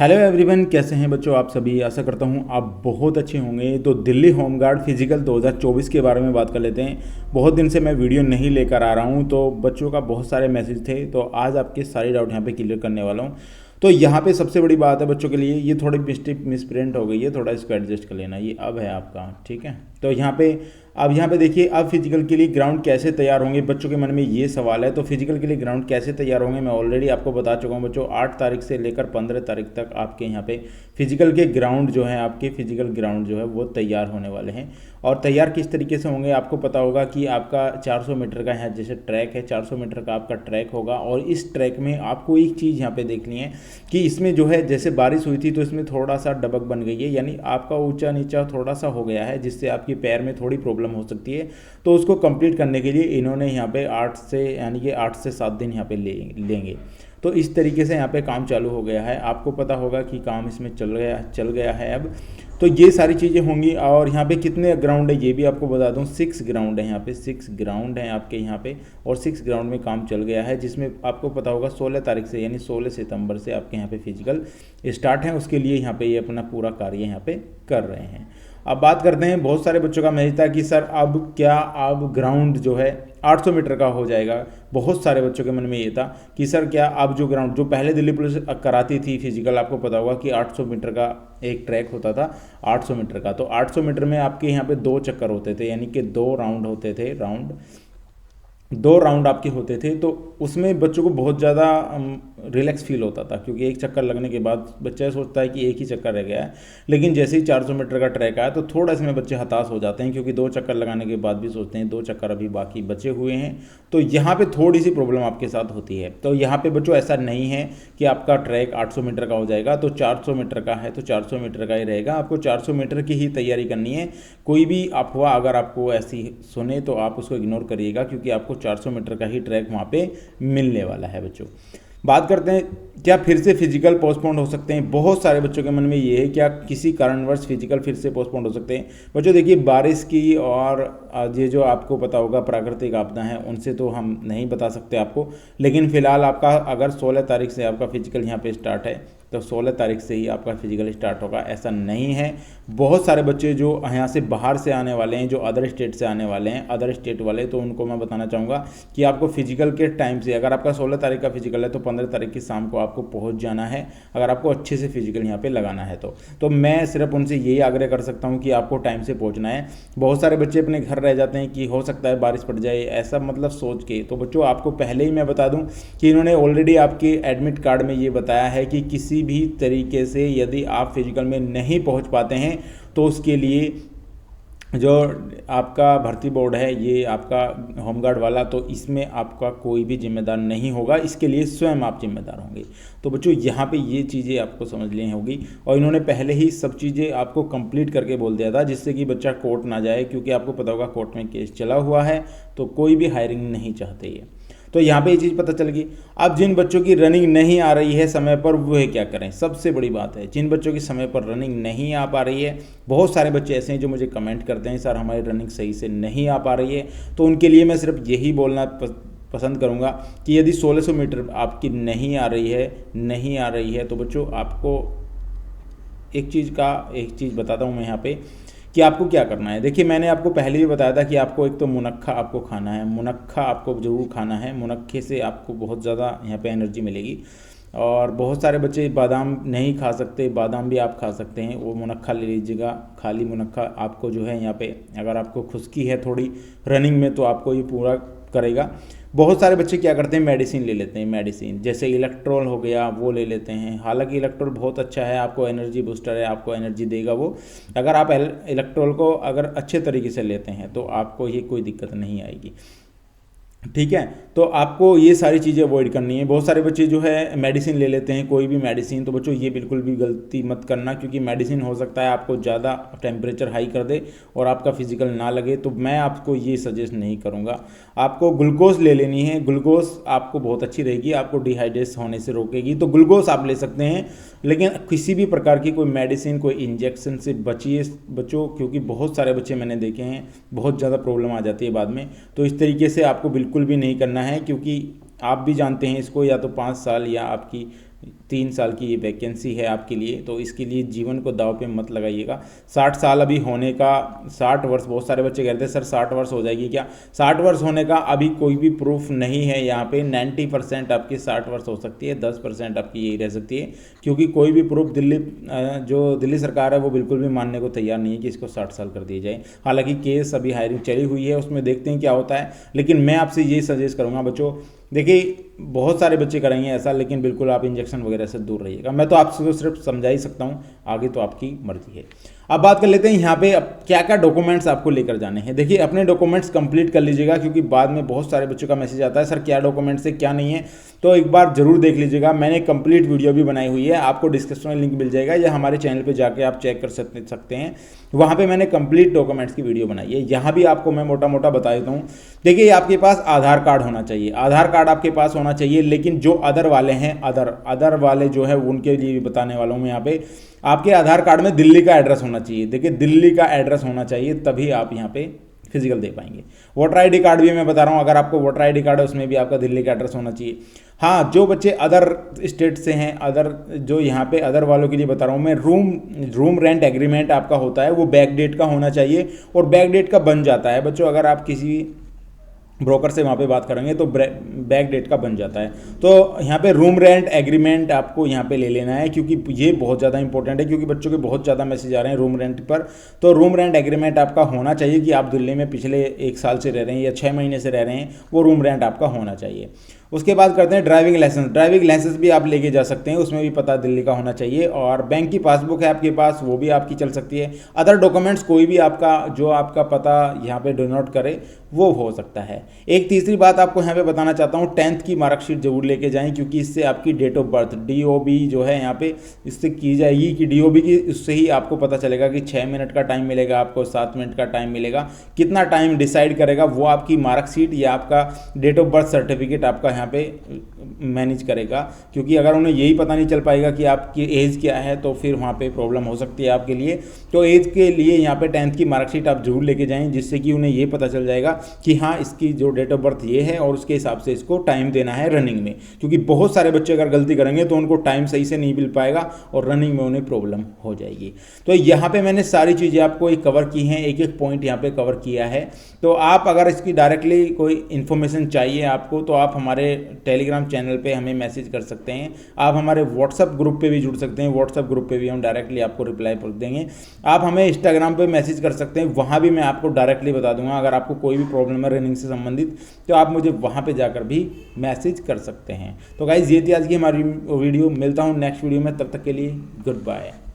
Hello everyone, कैसे हैं बच्चों आप सभी। आशा करता हूं आप बहुत अच्छे होंगे। तो दिल्ली होमगार्ड फिजिकल 2024 के बारे में बात कर लेते हैं। बहुत दिन से मैं वीडियो नहीं लेकर आ रहा हूं, तो बच्चों का बहुत सारे मैसेज थे, तो आज आपके सारे डाउट यहां पे क्लियर करने वाला हूं। तो यहाँ पे सबसे बड़ी बात है बच्चों के लिए, ये थोड़ी मिस्टेक मिसप्रिंट हो गई है, थोड़ा इसको एडजस्ट कर लेना। ये अब है आपका, ठीक है। तो यहाँ पे देखिए, अब फिजिकल के लिए ग्राउंड कैसे तैयार होंगे, बच्चों के मन में ये सवाल है। तो फिजिकल के लिए ग्राउंड कैसे तैयार होंगे मैं ऑलरेडी आपको बता चुका हूँ बच्चों। 8 तारीख से लेकर 15 तारीख तक आपके यहाँ पे फिजिकल के ग्राउंड जो है, आपके फिजिकल ग्राउंड जो है वो तैयार होने वाले हैं। और तैयार किस तरीके से होंगे आपको पता होगा कि आपका 400 मीटर का यहाँ जैसे ट्रैक है, 400 मीटर का आपका ट्रैक होगा। और इस ट्रैक में आपको एक चीज़ यहाँ पे देखनी है कि इसमें जो है, जैसे बारिश हुई थी तो इसमें थोड़ा सा डबक बन गई है, यानी आपका ऊंचा नीचा थोड़ा सा हो गया है, जिससे आपकी पैर में थोड़ी प्रॉब्लम हो सकती है। तो उसको कंप्लीट करने के लिए इन्होंने यहाँ पे 8 से 7 दिन यहाँ पे लेंगे। तो इस तरीके से यहाँ पे काम चालू हो गया है। आपको पता होगा कि काम इसमें चल गया है अब। तो ये सारी चीज़ें होंगी। और यहाँ पे कितने ग्राउंड है ये भी आपको बता दूँ, 6 ग्राउंड है यहाँ पे, 6 ग्राउंड हैं आपके यहाँ पे। और 6 ग्राउंड में काम चल गया है, जिसमें आपको पता होगा 16 तारीख से यानी 16 सितंबर से आपके यहाँ पे फिजिकल स्टार्ट है। उसके लिए यहाँ पे ये अपना पूरा कार्य यहाँ पे कर रहे हैं। अब बात करते हैं, बहुत सारे बच्चों का मैसेज था कि सर अब ग्राउंड जो है 800 मीटर का हो जाएगा। बहुत सारे बच्चों के मन में ये था कि सर क्या अब जो ग्राउंड जो पहले दिल्ली पुलिस कराती थी फिजिकल, आपको पता होगा कि 800 मीटर का एक ट्रैक होता था, 800 मीटर का। तो 800 मीटर में आपके यहाँ पे 2 चक्कर होते थे, यानी कि 2 राउंड होते थे। 2 राउंड आपके होते थे। तो उसमें बच्चों को बहुत ज़्यादा रिलैक्स फील होता था, क्योंकि एक चक्कर लगने के बाद बच्चा सोचता है कि एक ही चक्कर रह गया है। लेकिन जैसे ही 400 मीटर का ट्रैक आया तो थोड़ा इसमें बच्चे हताश हो जाते हैं, क्योंकि 2 चक्कर लगाने के बाद भी सोचते हैं 2 चक्कर अभी बाकी बचे हुए हैं। तो यहाँ पे थोड़ी सी प्रॉब्लम आपके साथ होती है। तो यहाँ पे बच्चों ऐसा नहीं है कि आपका ट्रैक 800 मीटर का हो जाएगा। तो 400 मीटर का है तो 400 मीटर का ही रहेगा। आपको 400 मीटर की ही तैयारी करनी है। कोई भी अफवाह अगर आपको ऐसी सुने तो आप उसको इग्नोर करिएगा, क्योंकि आपको 400 मीटर का ही ट्रैक वहाँ पे मिलने वाला है बच्चों। बात करते हैं, क्या फिर से फिजिकल पोस्टपोन हो सकते हैं। बहुत सारे बच्चों के मन में ये है, क्या किसी कारणवश फिजिकल फिर से पोस्टपोन हो सकते हैं। बच्चों देखिए, बारिश की और ये जो आपको पता होगा प्राकृतिक आपदा हैं, उनसे तो हम नहीं बता सकते आपको। लेकिन फिलहाल आपका अगर 16 तारीख से आपका फिजिकल यहाँ पे स्टार्ट है, तो 16 तारीख से ही आपका फिजिकल स्टार्ट होगा, ऐसा नहीं है। बहुत सारे बच्चे जो यहाँ से बाहर से आने वाले हैं, जो अदर स्टेट से आने वाले हैं, अदर स्टेट वाले, तो उनको मैं बताना चाहूँगा कि आपको फिजिकल के टाइम से, अगर आपका 16 तारीख का फिजिकल है तो 15 तारीख की शाम को आपको पहुँच जाना है, अगर आपको अच्छे से फिजिकल यहाँ पे लगाना है तो मैं सिर्फ उनसे यही आग्रह कर सकता हूँ कि आपको टाइम से पहुँचना है। बहुत सारे बच्चे अपने घर रह जाते हैं कि हो सकता है बारिश पड़ जाए, ऐसा मतलब सोच के। तो बच्चों आपको पहले ही मैं बता दूँ कि इन्होंने ऑलरेडी आपके एडमिट कार्ड में ये बताया है कि किसी भी तरीके से यदि आप फिजिकल में नहीं पहुंच पाते हैं तो उसके लिए जो आपका भर्ती बोर्ड है, ये आपका होमगार्ड वाला, तो इसमें आपका कोई भी जिम्मेदार नहीं होगा। इसके लिए स्वयं आप जिम्मेदार होंगे। तो बच्चों यहाँ पे ये चीज़ें आपको समझ लेनी होगी। और इन्होंने पहले ही सब चीज़ें आपको कंप्लीट करके बोल दिया था, जिससे कि बच्चा कोर्ट ना जाए, क्योंकि आपको पता होगा कोर्ट में केस चला हुआ है, तो कोई भी हायरिंग नहीं चाहते ये। तो यहाँ पे ये चीज़ पता चल गई। अब जिन बच्चों की रनिंग नहीं आ रही है समय पर, वो क्या करें। सबसे बड़ी बात है, जिन बच्चों की समय पर रनिंग नहीं आ पा रही है, बहुत सारे बच्चे ऐसे हैं जो मुझे कमेंट करते हैं सर हमारी रनिंग सही से नहीं आ पा रही है। तो उनके लिए मैं सिर्फ यही बोलना पसंद करूँगा कि यदि 1600 मीटर आपकी नहीं आ रही है तो बच्चों आपको एक चीज़ बताता हूँ मैं यहाँ पे कि आपको क्या करना है। देखिए, मैंने आपको पहले भी बताया था कि आपको एक तो मुनक्खा आपको खाना है, मुनक्खा आपको ज़रूर खाना है। मुनक्खे से आपको बहुत ज़्यादा यहाँ पे एनर्जी मिलेगी। और बहुत सारे बच्चे बादाम नहीं खा सकते, बादाम भी आप खा सकते हैं, वो मुनक्खा ले लीजिएगा। खाली मुनक्खा आपको जो है यहाँ पे, अगर आपको खुश्की है थोड़ी रनिंग में, तो आपको ये पूरा करेगा। बहुत सारे बच्चे क्या करते हैं, मेडिसिन ले लेते हैं। मेडिसिन जैसे इलेक्ट्रोल हो गया, वो ले लेते हैं। हालांकि इलेक्ट्रोल बहुत अच्छा है, आपको एनर्जी बूस्टर है, आपको एनर्जी देगा वो। अगर आप इलेक्ट्रोल को अगर अच्छे तरीके से लेते हैं तो आपको ये कोई दिक्कत नहीं आएगी, ठीक है। तो आपको ये सारी चीज़ें अवॉइड करनी है। बहुत सारे बच्चे जो है मेडिसिन ले लेते हैं, कोई भी मेडिसिन। तो बच्चों ये बिल्कुल भी गलती मत करना, क्योंकि मेडिसिन हो सकता है आपको ज़्यादा टेम्परेचर हाई कर दे और आपका फिजिकल ना लगे। तो मैं आपको ये सजेस्ट नहीं करूँगा। आपको ग्लूकोज ले लेनी है। ग्लूकोज आपको बहुत अच्छी रहेगी, आपको डिहाइड्रेट होने से रोकेगी। तो ग्लूकोज आप ले सकते हैं, लेकिन किसी भी प्रकार की कोई मेडिसिन, कोई इंजेक्शन से बचिए बच्चों, क्योंकि बहुत सारे बच्चे मैंने देखे हैं बहुत ज़्यादा प्रॉब्लम आ जाती है बाद में। तो इस तरीके से आपको बिल्कुल भी नहीं करना है, क्योंकि आप भी जानते हैं इसको, या तो 5 साल या आपकी 3 साल की ये वैकेंसी है आपके लिए, तो इसके लिए जीवन को दांव पे मत लगाइएगा। 60 साल अभी होने का, 60 वर्ष, बहुत सारे बच्चे कहते हैं सर 60 वर्ष हो जाएगी क्या? 60 वर्ष होने का अभी कोई भी प्रूफ नहीं है यहाँ पे। 90% आपकी 60 वर्ष हो सकती है, 10% आपकी यही रह सकती है, क्योंकि कोई भी प्रूफ जो दिल्ली सरकार है वो बिल्कुल भी मानने को तैयार नहीं है कि इसको 60 साल कर दिया जाए। हालांकि केस अभी हायरिंग चली हुई है, उसमें देखते हैं क्या होता है, लेकिन मैं आपसे ये सजेस्ट करूँगा बच्चों, देखिए बहुत सारे बच्चे करेंगे ऐसा, लेकिन बिल्कुल आप इंजेक्शन वगैरह से दूर रहिएगा। मैं तो आपसे सिर्फ समझा ही सकता हूँ, आगे तो आपकी मर्जी है। अब बात कर लेते हैं यहाँ पे अब क्या क्या डॉक्यूमेंट्स आपको लेकर जाने हैं। देखिए अपने डॉक्यूमेंट्स कंप्लीट कर लीजिएगा, क्योंकि बाद में बहुत सारे बच्चों का मैसेज आता है सर क्या डॉक्यूमेंट्स है क्या नहीं है, तो एक बार जरूर देख लीजिएगा। मैंने कंप्लीट वीडियो भी बनाई हुई है, आपको डिस्क्रिप्शन में लिंक मिल जाएगा, या हमारे चैनल पर जाकर आप चेक कर सकते हैं, वहाँ पर मैंने कंप्लीट डॉक्यूमेंट्स की वीडियो बनाई है। यहाँ भी आपको मैं मोटा मोटा बता देता हूँ। देखिए आपके पास आधार कार्ड होना चाहिए, आधार कार्ड आपके पास होना चाहिए, लेकिन जो अदर वाले हैं, अदर वाले जो है उनके लिए भी बताने वाला हूँ मैं यहाँ पे। आपके आधार कार्ड में दिल्ली का एड्रेस होना चाहिए। देखिए दिल्ली का एड्रेस होना चाहिए, तभी आप यहाँ पे फिजिकल दे पाएंगे। वोटर आईडी कार्ड भी मैं बता रहा हूँ, अगर आपको वोटर आईडी कार्ड है उसमें भी आपका दिल्ली का एड्रेस होना चाहिए। हाँ, जो बच्चे अदर स्टेट से हैं, अदर जो यहाँ पे अदर वालों के लिए बता रहा हूँ मैं, रूम रेंट एग्रीमेंट आपका होता है वो बैक डेट का होना चाहिए, और बैक डेट का बन जाता है बच्चों। अगर आप किसी ब्रोकर से वहाँ पे बात करेंगे तो बैक डेट का बन जाता है। तो यहाँ पे रूम रेंट एग्रीमेंट आपको यहाँ पे ले लेना है, क्योंकि ये बहुत ज़्यादा इंपॉर्टेंट है, क्योंकि बच्चों के बहुत ज़्यादा मैसेज आ रहे हैं रूम रेंट पर। तो रूम रेंट एग्रीमेंट आपका होना चाहिए कि आप दिल्ली में पिछले 1 साल से रह रहे हैं या 6 महीने से रह रहे हैं, वो रूम रेंट आपका होना चाहिए। उसके बाद करते हैं ड्राइविंग लाइसेंस। ड्राइविंग लाइसेंस भी आप लेके जा सकते हैं, उसमें भी पता दिल्ली का होना चाहिए, और बैंक की पासबुक है आपके पास, वो भी आपकी चल सकती है। अदर डॉक्यूमेंट्स कोई भी आपका जो आपका पता यहाँ पे डिनोट करे वो हो सकता है। एक तीसरी बात आपको यहाँ पे बताना चाहता हूँ, 10th की मार्कशीट जरूर लेके जाएं, क्योंकि इससे आपकी डेट ऑफ बर्थ DOB जो है यहाँ पे इससे की जाएगी कि DOB की, उससे ही आपको पता चलेगा कि 6 मिनट का टाइम मिलेगा आपको, 7 मिनट का टाइम मिलेगा, कितना टाइम डिसाइड करेगा वो आपकी मार्कशीट या आपका डेट ऑफ बर्थ सर्टिफिकेट आपका यहाँ पे मैनेज करेगा। क्योंकि अगर उन्हें यही पता नहीं चल पाएगा कि आपकी एज क्या है, तो फिर वहाँ पे प्रॉब्लम हो सकती है आपके लिए। तो एज के लिए यहाँ पे 10th की मार्कशीट आप जरूर लेके जाएं, जिससे कि उन्हें ये पता चल जाएगा कि हाँ इसकी जो डेट ऑफ बर्थ ये है, और उसके हिसाब से इसको टाइम देना है रनिंग में। क्योंकि बहुत सारे बच्चे अगर गलती करेंगे तो उनको टाइम सही से नहीं मिल पाएगा, और रनिंग में उन्हें प्रॉब्लम हो जाएगी। तो यहाँ पे मैंने सारी चीज़ें आपको कवर की हैं, एक एक पॉइंट यहाँ पे कवर किया है। तो आप अगर इसकी डायरेक्टली कोई इन्फॉर्मेशन चाहिए आपको, तो आप हमारे टेलीग्राम चैनल पे हमें मैसेज कर सकते हैं। आप हमारे व्हाट्सअप ग्रुप पे भी जुड़ सकते हैं, व्हाट्सअप ग्रुप पे भी हम डायरेक्टली आपको रिप्लाई कर देंगे। आप हमें इंस्टाग्राम पे मैसेज कर सकते हैं, वहाँ भी मैं आपको डायरेक्टली बता दूंगा। अगर आपको कोई भी प्रॉब्लम है रनिंग से संबंधित, तो आप मुझे वहाँ पर जाकर भी मैसेज कर सकते हैं। तो गाइज़ ये थी आज की हमारी वीडियो, मिलता हूँ नेक्स्ट वीडियो में, तब तक के लिए गुड बाय।